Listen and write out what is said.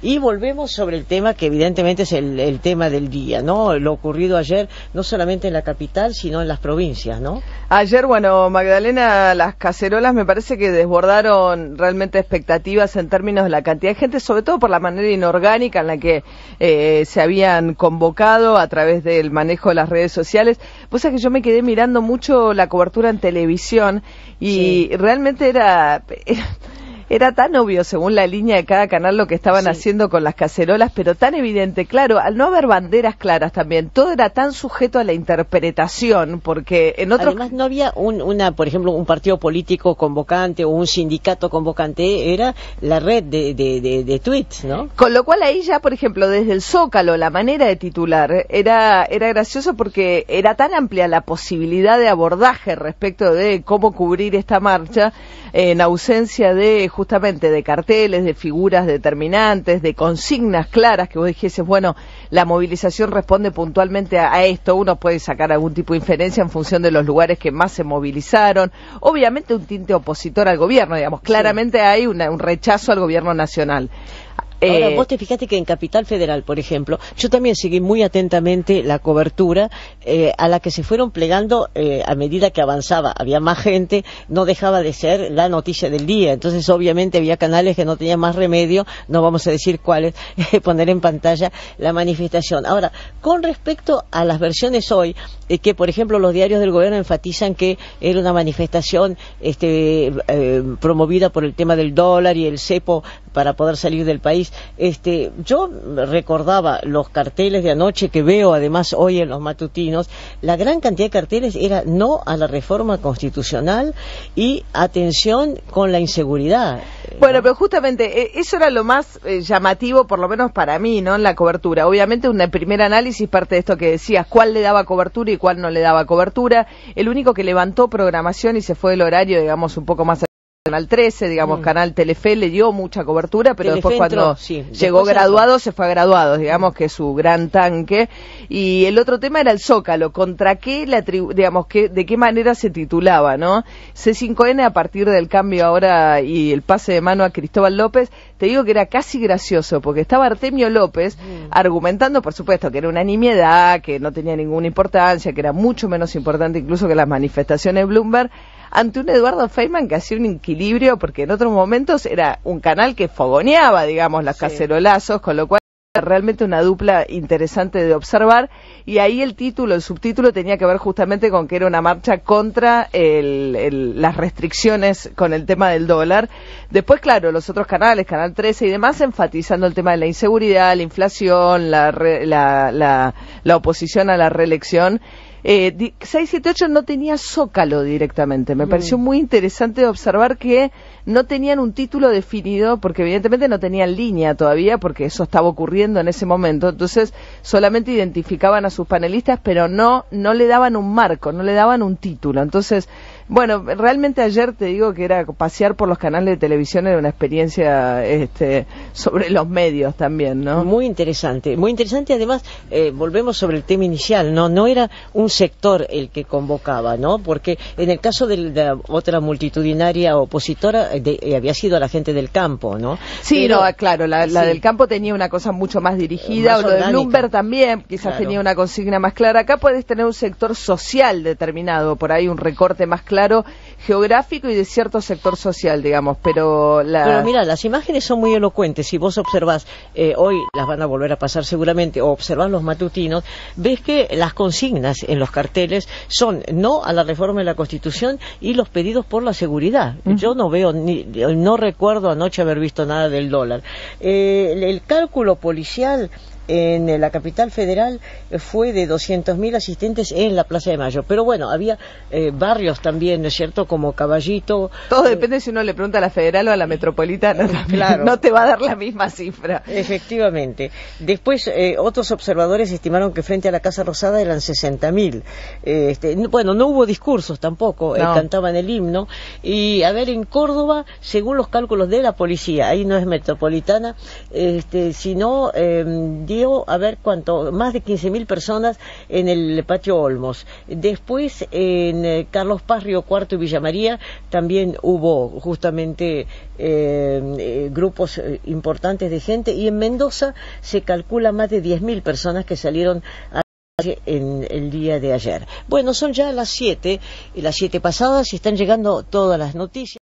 Y volvemos sobre el tema que evidentemente es el tema del día, ¿no? Lo ocurrido ayer, no solamente en la capital, sino en las provincias, ¿no? Ayer, bueno, Magdalena, las cacerolas me parece que desbordaron realmente expectativas en términos de la cantidad de gente, sobre todo por la manera inorgánica en la que se habían convocado a través del manejo de las redes sociales. Vos sabés que yo me quedé mirando mucho la cobertura en televisión y realmente era tan obvio, según la línea de cada canal, lo que estaban haciendo con las cacerolas, pero tan evidente. Claro, al no haber banderas claras también, todo era tan sujeto a la interpretación, porque en otros... Además, no había por ejemplo, un partido político convocante o un sindicato convocante, era la red de tweets, ¿no? Con lo cual ahí ya, por ejemplo, desde el Zócalo, la manera de titular era gracioso porque era tan amplia la posibilidad de abordaje respecto de cómo cubrir esta marcha, en ausencia de justamente de carteles, de figuras determinantes, de consignas claras que vos dijeses, bueno, la movilización responde puntualmente a esto, uno puede sacar algún tipo de inferencia en función de los lugares que más se movilizaron, obviamente un tinte opositor al gobierno, digamos, claramente hay un rechazo al gobierno nacional. Ahora, vos te fijaste que en Capital Federal, por ejemplo, yo también seguí muy atentamente la cobertura a la que se fueron plegando a medida que avanzaba. Había más gente, no dejaba de ser la noticia del día. Entonces, obviamente, había canales que no tenían más remedio, no vamos a decir cuáles, poner en pantalla la manifestación. Ahora, con respecto a las versiones hoy, que, por ejemplo, los diarios del gobierno enfatizan que era una manifestación promovida por el tema del dólar y el cepo para poder salir del país. Yo recordaba los carteles de anoche que veo además hoy en los matutinos, la gran cantidad de carteles era no a la reforma constitucional y atención con la inseguridad. Bueno, pero justamente eso era lo más llamativo, por lo menos para mí, ¿no? En la cobertura. Obviamente un primer análisis parte de esto que decías, cuál le daba cobertura y cuál no le daba cobertura. El único que levantó programación y se fue del horario, digamos, un poco más Canal 13, digamos, Canal Telefe le dio mucha cobertura, pero Telefe después cuando llegó después Graduado, se fue a Graduados, digamos, que es su gran tanque. Y el otro tema era el Zócalo, contra qué, digamos, de qué manera se titulaba, ¿no? C5N, a partir del cambio ahora y el pase de mano a Cristóbal López, te digo que era casi gracioso, porque estaba Artemio López argumentando, por supuesto, que era una nimiedad, que no tenía ninguna importancia, que era mucho menos importante incluso que las manifestaciones de Bloomberg, ante un Eduardo Feynman que hacía un equilibrio, porque en otros momentos era un canal que fogoneaba, digamos, las cacerolazos, con lo cual era realmente una dupla interesante de observar, y ahí el subtítulo tenía que ver justamente con que era una marcha contra las restricciones con el tema del dólar. Después, claro, los otros canales, Canal 13 y demás, enfatizando el tema de la inseguridad, la inflación, la oposición a la reelección. 678 no tenía Zócalo directamente. Me pareció muy interesante observar que no tenían un título definido, porque evidentemente no tenían línea todavía, porque eso estaba ocurriendo en ese momento. Entonces solamente identificaban a sus panelistas, pero no le daban un marco, no le daban un título. Entonces, bueno, realmente ayer te digo que era pasear por los canales de televisión, era una experiencia sobre los medios también, ¿no? Muy interesante, muy interesante. Además, volvemos sobre el tema inicial, no era un sector el que convocaba, ¿no? Porque en el caso de la otra multitudinaria opositora había sido la gente del campo, ¿no? Sí, pero, no, claro, la del campo tenía una cosa mucho más dirigida, más o lo de Bloomberg también, quizás tenía una consigna más clara. Acá puedes tener un sector social determinado, por ahí un recorte más claro, geográfico y de cierto sector social, digamos, pero mira, las imágenes son muy elocuentes. Si vos observás, hoy las van a volver a pasar seguramente, o observás los matutinos, ves que las consignas en los carteles son no a la reforma de la Constitución y los pedidos por la seguridad. Yo no veo, no recuerdo anoche haber visto nada del dólar. El cálculo policial en la capital federal fue de 200.000 asistentes en la Plaza de Mayo. Pero bueno, había barrios también, ¿no es cierto?, como Caballito. Todo depende si uno le pregunta a la federal o a la metropolitana. Claro. No te va a dar la misma cifra. Efectivamente. Después, otros observadores estimaron que frente a la Casa Rosada eran 60.000. Bueno, no hubo discursos tampoco, cantaban el himno. Y, a ver, en Córdoba, según los cálculos de la policía, ahí no es metropolitana, sino 10 salió, a ver cuánto, más de 15.000 personas en el Patio Olmos. Después en Carlos Paz, Río Cuarto y Villa María también hubo justamente grupos importantes de gente, y en Mendoza se calcula más de 10.000 personas que salieron a en el día de ayer. Bueno, son ya las 7 pasadas y están llegando todas las noticias.